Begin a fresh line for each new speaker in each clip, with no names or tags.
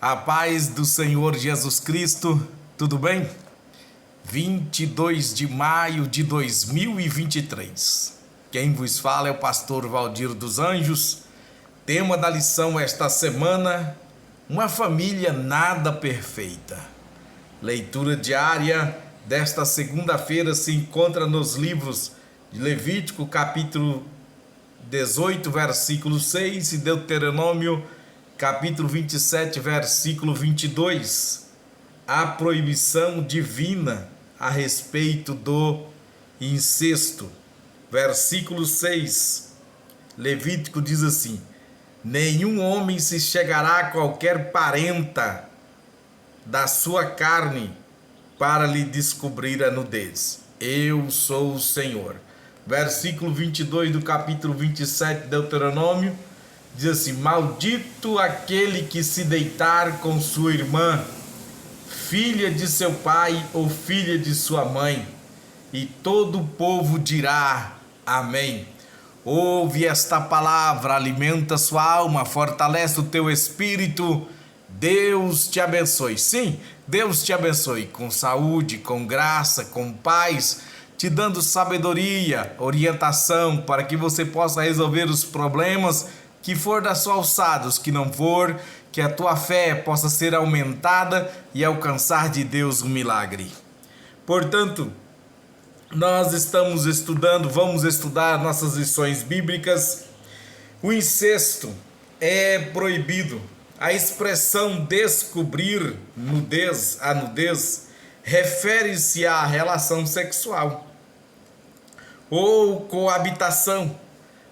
A paz do Senhor Jesus Cristo, tudo bem? 22 de maio de 2023. Quem vos fala é o pastor Valdir dos Anjos. Tema da lição esta semana: uma família nada perfeita. Leitura diária desta segunda-feira se encontra nos livros de Levítico, capítulo 18, versículo 6 e Deuteronômio, capítulo 27, versículo 22, a proibição divina a respeito do incesto. Versículo 6, Levítico diz assim: nenhum homem se chegará a qualquer parenta da sua carne para lhe descobrir a nudez. Eu sou o Senhor. Versículo 22 do capítulo 27 de Deuteronômio diz assim: maldito aquele que se deitar com sua irmã, filha de seu pai ou filha de sua mãe. E todo o povo dirá amém. Ouve esta palavra, alimenta sua alma, fortalece o teu espírito. Deus te abençoe. Sim, Deus te abençoe com saúde, com graça, com paz, te dando sabedoria, orientação para que você possa resolver os problemas que for da sua alçada, os que não for, que a tua fé possa ser aumentada e alcançar de Deus um milagre. Portanto, nós estamos estudando, vamos estudar nossas lições bíblicas. O incesto é proibido. A expressão descobrir a nudez, refere-se à relação sexual ou coabitação.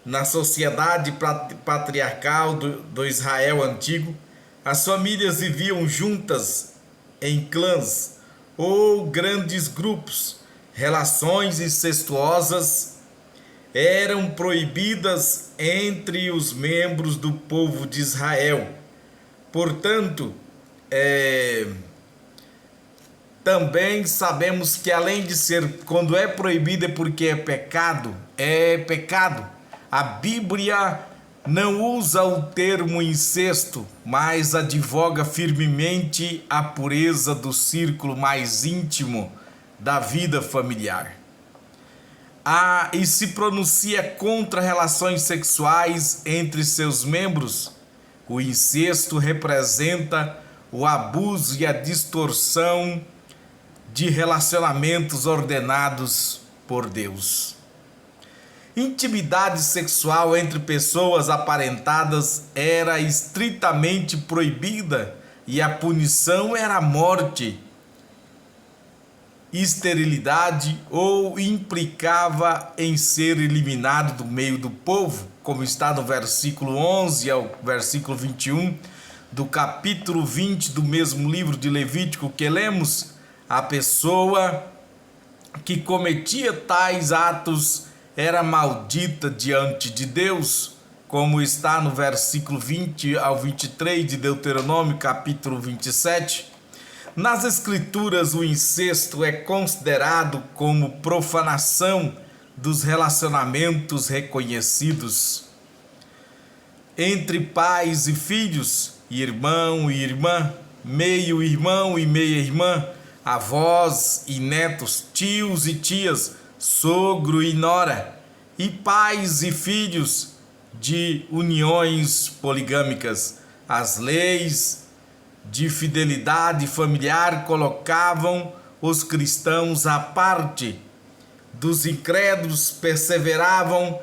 Na sociedade patriarcal do Israel antigo, as famílias viviam juntas em clãs ou grandes grupos. Relações incestuosas eram proibidas entre os membros do povo de Israel. Portanto, também sabemos que além de ser, quando é proibido é porque é pecado. A Bíblia não usa o termo incesto, mas advoga firmemente a pureza do círculo mais íntimo da vida familiar. E se pronuncia contra relações sexuais entre seus membros. O incesto representa o abuso e a distorção de relacionamentos ordenados por Deus. Intimidade sexual entre pessoas aparentadas era estritamente proibida e a punição era a morte, esterilidade ou implicava em ser eliminado do meio do povo, como está no versículo 11 ao versículo 21 do capítulo 20 do mesmo livro de Levítico que lemos. A pessoa que cometia tais atos era maldita diante de Deus, como está no versículo 20 ao 23 de Deuteronômio, capítulo 27. Nas Escrituras, o incesto é considerado como profanação dos relacionamentos reconhecidos entre pais e filhos, irmão e irmã, meio-irmão e meia-irmã, avós e netos, tios e tias, sogro e nora, e pais e filhos de uniões poligâmicas. As leis de fidelidade familiar colocavam os cristãos à parte dos incrédulos, preservavam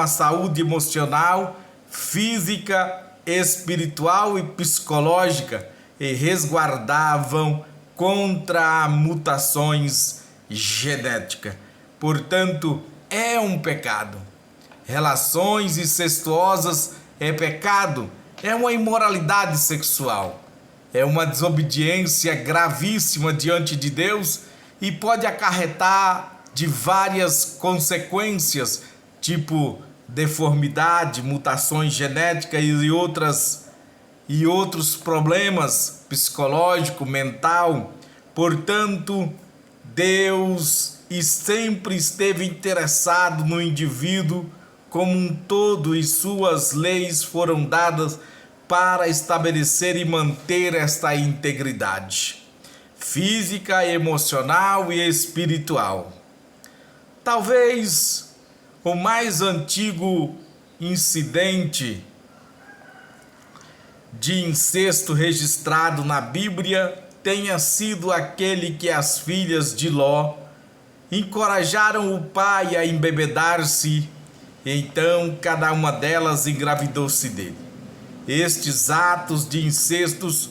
a saúde emocional, física, espiritual e psicológica e resguardavam contra mutações genéticas. Portanto, é um pecado. Relações incestuosas é pecado, é uma imoralidade sexual, é uma desobediência gravíssima diante de Deus e pode acarretar de várias consequências, tipo deformidade, mutações genéticas e outros problemas psicológico, mental. Portanto, Deus sempre esteve interessado no indivíduo como um todo e suas leis foram dadas para estabelecer e manter esta integridade física, emocional e espiritual. Talvez o mais antigo incidente de incesto registrado na Bíblia tenha sido aquele que as filhas de Ló encorajaram o pai a embebedar-se, então cada uma delas engravidou-se dele. Estes atos de incestos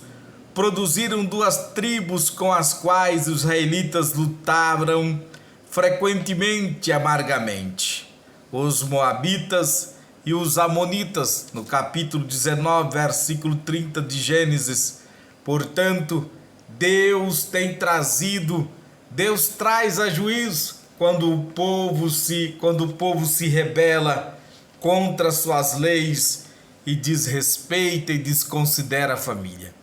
produziram duas tribos com as quais os israelitas lutaram frequentemente e amargamente: os moabitas e os amonitas, no capítulo 19, versículo 30 de Gênesis. Portanto, Deus traz a juízo quando o povo se rebela contra suas leis e desrespeita e desconsidera a família.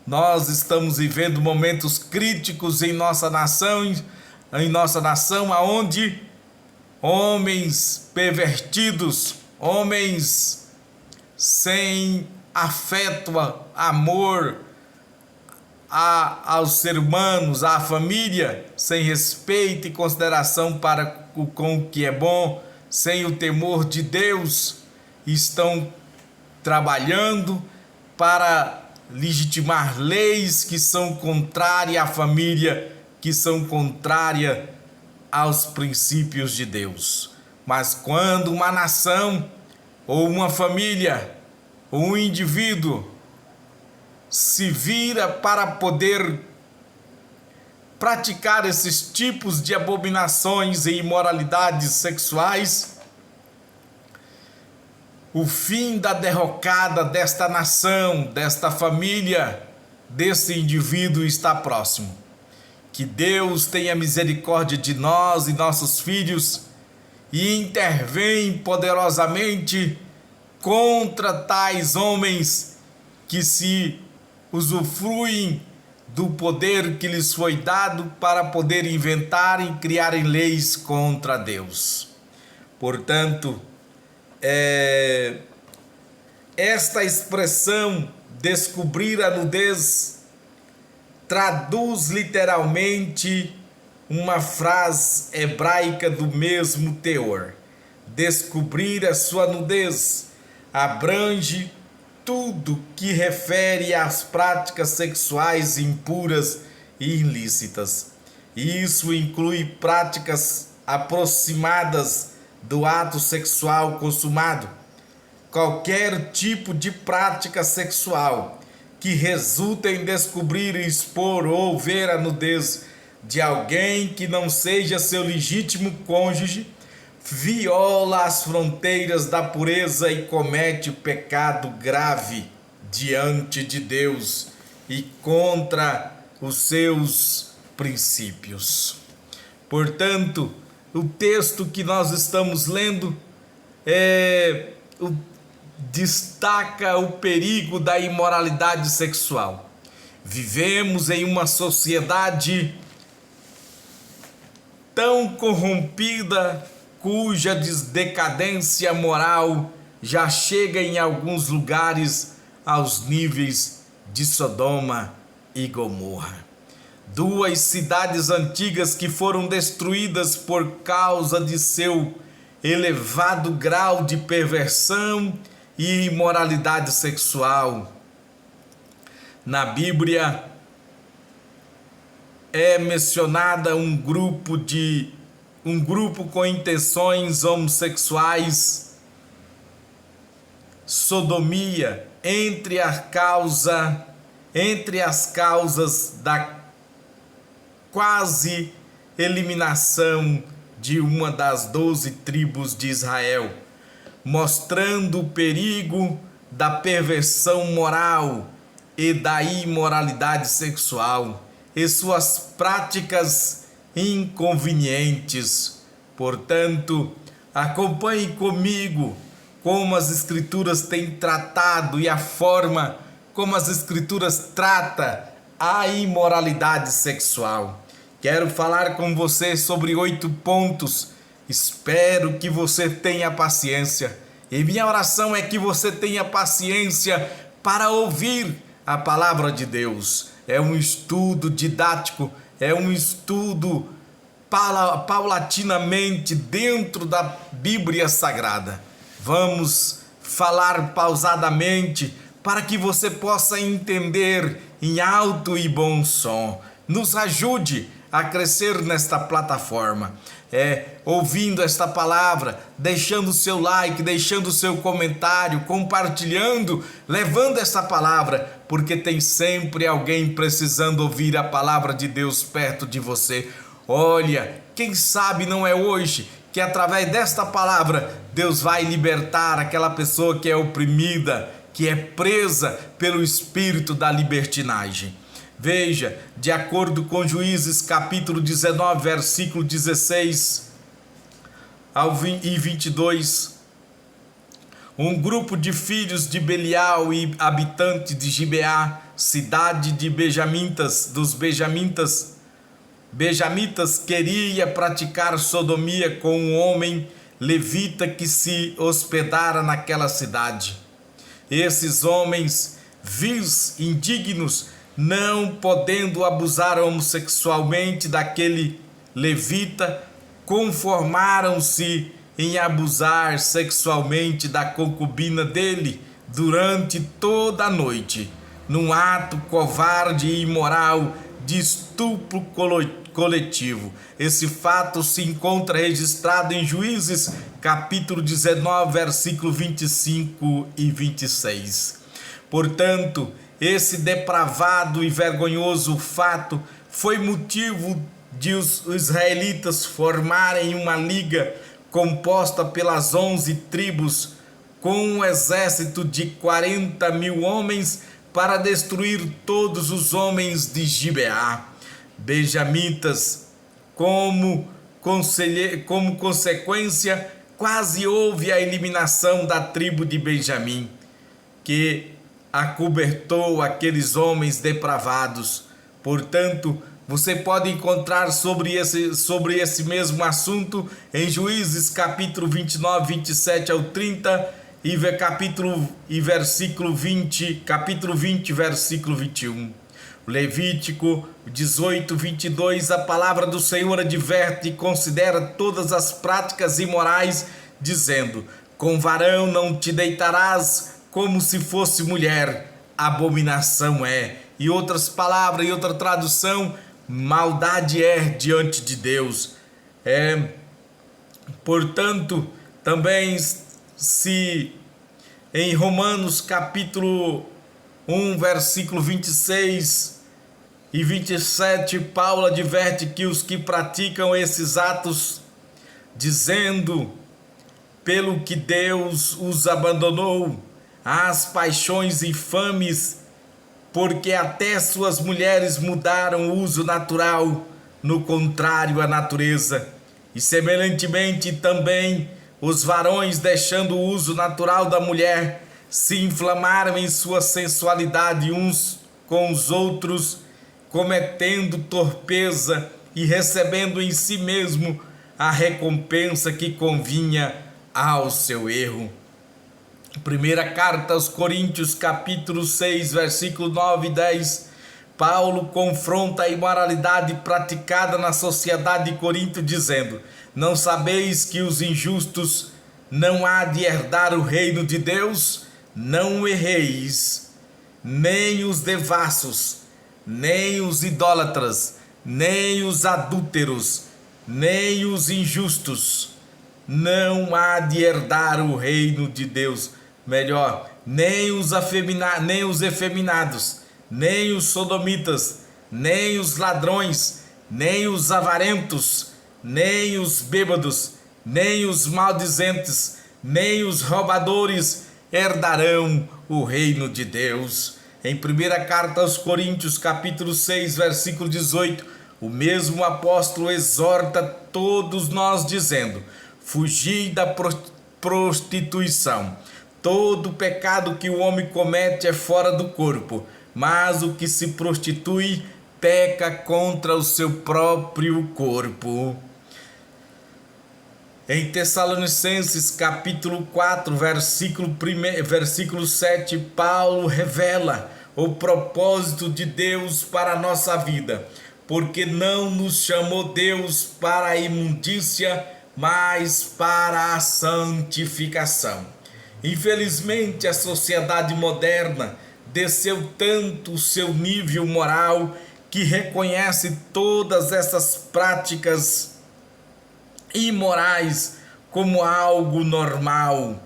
Nós estamos vivendo momentos críticos em nossa nação, aonde homens pervertidos, homens sem afeto, amor aos seres humanos, à família, sem respeito e consideração com o que é bom, sem o temor de Deus, estão trabalhando para legitimar leis que são contrárias à família, que são contrárias aos princípios de Deus. Mas quando uma nação, ou uma família, ou um indivíduo se vira para poder praticar esses tipos de abominações e imoralidades sexuais, o fim da derrocada desta nação, desta família, desse indivíduo está próximo. Que Deus tenha misericórdia de nós e nossos filhos e intervém poderosamente contra tais homens que se usufruem do poder que lhes foi dado para poder inventar e criarem leis contra Deus. Portanto, esta expressão descobrir a nudez traduz literalmente uma frase hebraica do mesmo teor. Descobrir a sua nudez abrange tudo que refere às práticas sexuais impuras e ilícitas. Isso inclui práticas aproximadas do ato sexual consumado, qualquer tipo de prática sexual que resulta em descobrir, expor ou ver a nudez de alguém que não seja seu legítimo cônjuge, viola as fronteiras da pureza e comete pecado grave diante de Deus e contra os seus princípios. Portanto, o texto que nós estamos lendo destaca o perigo da imoralidade sexual. Vivemos em uma sociedade tão corrompida, cuja decadência moral já chega em alguns lugares aos níveis de Sodoma e Gomorra. Duas cidades antigas que foram destruídas por causa de seu elevado grau de perversão e imoralidade sexual. Na Bíblia é mencionada um grupo com intenções homossexuais, sodomia, entre as causas da quase eliminação de uma das 12 tribos de Israel, mostrando o perigo da perversão moral e da imoralidade sexual e suas práticas inconvenientes. Portanto, acompanhe comigo como as Escrituras têm tratado e a forma como as Escrituras tratam a imoralidade sexual. Quero falar com você sobre 8 pontos. Espero que você tenha paciência. E minha oração é que você tenha paciência para ouvir a palavra de Deus. É um estudo didático, é um estudo paulatinamente dentro da Bíblia Sagrada. Vamos falar pausadamente para que você possa entender em alto e bom som. Nos ajude a crescer nesta plataforma, ouvindo esta palavra, deixando o seu like, deixando o seu comentário, compartilhando, levando esta palavra, porque tem sempre alguém precisando ouvir a palavra de Deus perto de você. Olha, quem sabe não é hoje que através desta palavra Deus vai libertar aquela pessoa que é oprimida, que é presa pelo espírito da libertinagem. Veja, de acordo com Juízes capítulo 19, versículo 16 e 22, um grupo de filhos de Belial e habitantes de Gibeá, cidade de dos benjamitas, queria praticar sodomia com um homem levita que se hospedara naquela cidade. Esses homens, vis indignos, não podendo abusar homossexualmente daquele levita, conformaram-se em abusar sexualmente da concubina dele durante toda a noite, num ato covarde e imoral de estupro coletivo. Esse fato se encontra registrado em Juízes capítulo 19, versículo 25 e 26. Portanto, esse depravado e vergonhoso fato foi motivo de os israelitas formarem uma liga composta pelas 11 tribos, com um exército de 40.000 homens para destruir todos os homens de Gibeá. Benjamitas, como consequência, quase houve a eliminação da tribo de Benjamim, que acobertou aqueles homens depravados. Portanto, você pode encontrar sobre esse mesmo assunto em Juízes capítulo 29, 27 ao 30 capítulo 20, versículo 21. Levítico 18, 22, a palavra do Senhor adverte e considera todas as práticas imorais, dizendo: com varão não te deitarás como se fosse mulher, abominação é. E outras palavras, e outra tradução, maldade é diante de Deus. Portanto, também se em Romanos capítulo 1, versículo 26 e 27, Paulo adverte que os que praticam esses atos, dizendo: pelo que Deus os abandonou às paixões infames, porque até suas mulheres mudaram o uso natural, no contrário à natureza. E semelhantemente também os varões, deixando o uso natural da mulher, se inflamaram em sua sensualidade uns com os outros, cometendo torpeza e recebendo em si mesmo a recompensa que convinha ao seu erro. Primeira carta aos Coríntios, capítulo 6, versículo 9 e 10, Paulo confronta a imoralidade praticada na sociedade de Corinto, dizendo: não sabeis que os injustos não há de herdar o reino de Deus? Não erreis, nem os devassos, nem os idólatras, nem os adúlteros, nem os injustos não há de herdar o reino de Deus. Melhor, nem os efeminados, nem os sodomitas, nem os ladrões, nem os avarentos, nem os bêbados, nem os maldizentes, nem os roubadores herdarão o reino de Deus. Em primeira carta aos Coríntios, capítulo 6, versículo 18, o mesmo apóstolo exorta todos nós dizendo: fugi da prostituição. Todo pecado que o homem comete é fora do corpo, mas o que se prostitui peca contra o seu próprio corpo. Em Tessalonicenses capítulo 4, versículo 7, Paulo revela o propósito de Deus para a nossa vida, porque não nos chamou Deus para a imundícia, mas para a santificação. Infelizmente, a sociedade moderna desceu tanto o seu nível moral que reconhece todas essas práticas imorais como algo normal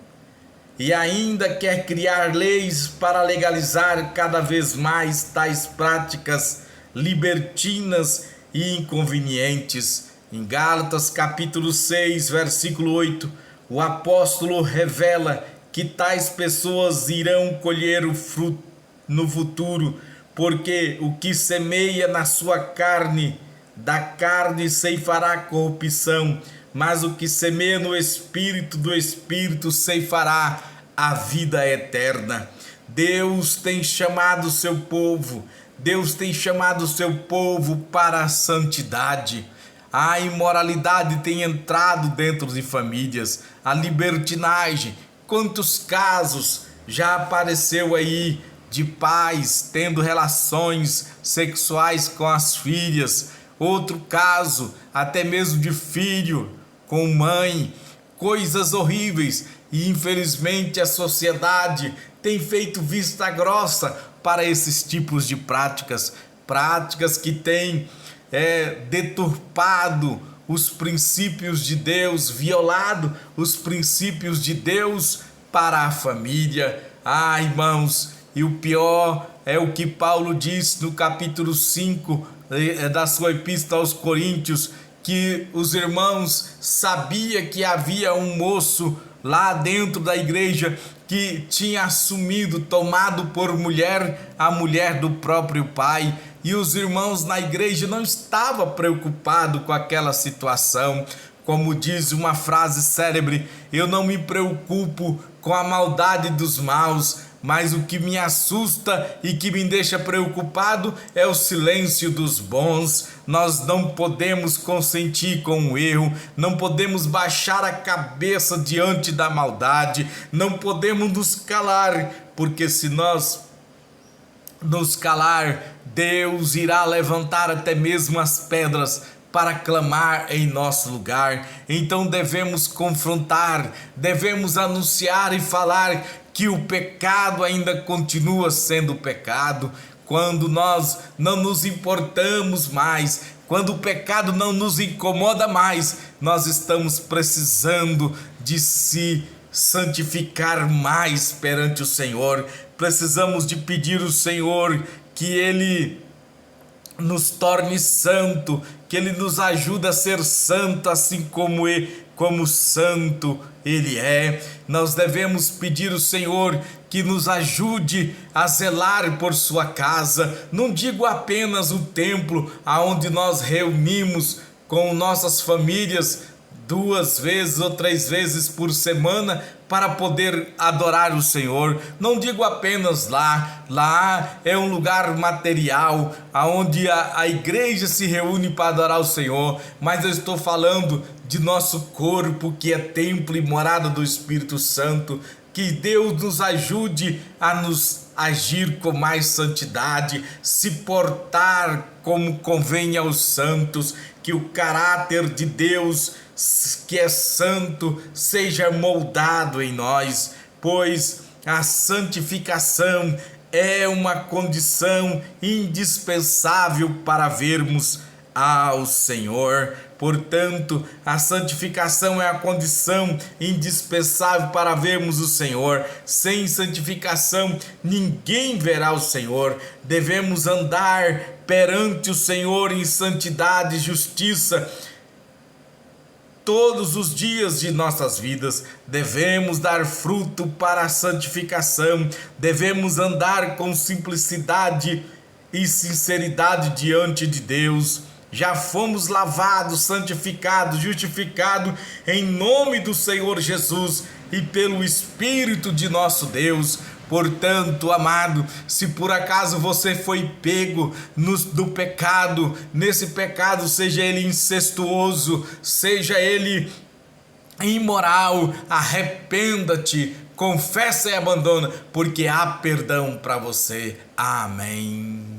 e ainda quer criar leis para legalizar cada vez mais tais práticas libertinas e inconvenientes. Em Gálatas capítulo 6, versículo 8, o apóstolo revela que tais pessoas irão colher o fruto no futuro, porque o que semeia na sua carne, da carne ceifará corrupção, mas o que semeia no Espírito, do Espírito ceifará a vida eterna. Deus tem chamado o seu povo, Deus tem chamado o seu povo para a santidade. A imoralidade tem entrado dentro de famílias, a libertinagem. Quantos casos já apareceu aí de pais tendo relações sexuais com as filhas? Outro caso, até mesmo de filho com mãe, coisas horríveis. E infelizmente a sociedade tem feito vista grossa para esses tipos de práticas que têm deturpado os princípios de Deus, violado os princípios de Deus para a família. Irmãos, e o pior é o que Paulo diz no capítulo 5 da sua epístola aos Coríntios, que os irmãos sabiam que havia um moço lá dentro da igreja que tinha assumido, tomado por mulher, a mulher do próprio pai, e os irmãos na igreja não estavam preocupados com aquela situação. Como diz uma frase célebre, eu não me preocupo com a maldade dos maus, mas o que me assusta e que me deixa preocupado é o silêncio dos bons. Nós não podemos consentir com o erro, não podemos baixar a cabeça diante da maldade, não podemos nos calar, porque se nós nos calar, Deus irá levantar até mesmo as pedras para clamar em nosso lugar. Então devemos confrontar, devemos anunciar e falar que o pecado ainda continua sendo pecado. Quando nós não nos importamos mais, quando o pecado não nos incomoda mais, nós estamos precisando de se santificar mais perante o Senhor. Precisamos de pedir ao Senhor que Ele nos torne santo, que Ele nos ajude a ser santo, assim como santo Ele é. Nós devemos pedir ao Senhor que nos ajude a zelar por sua casa. Não digo apenas o templo aonde nós reunimos com nossas famílias 2 vezes ou 3 vezes por semana para poder adorar o Senhor. Não digo apenas lá é um lugar material aonde a igreja se reúne para adorar o Senhor, mas eu estou falando de nosso corpo, que é templo e morada do Espírito Santo. Que Deus nos ajude a nos agir com mais santidade, se portar como convém aos santos, que o caráter de Deus, que é santo, seja moldado em nós, pois a santificação é uma condição indispensável para vermos ao Senhor. Portanto, a santificação é a condição indispensável para vermos o Senhor. Sem santificação, ninguém verá o Senhor. Devemos andar perante o Senhor em santidade e justiça todos os dias de nossas vidas. Devemos dar fruto para a santificação. Devemos andar com simplicidade e sinceridade diante de Deus. Já fomos lavados, santificados, justificados em nome do Senhor Jesus e pelo Espírito de nosso Deus. Portanto, amado, se por acaso você foi pego do pecado, nesse pecado, seja ele incestuoso, seja ele imoral, arrependa-te, confessa e abandona, porque há perdão para você. Amém.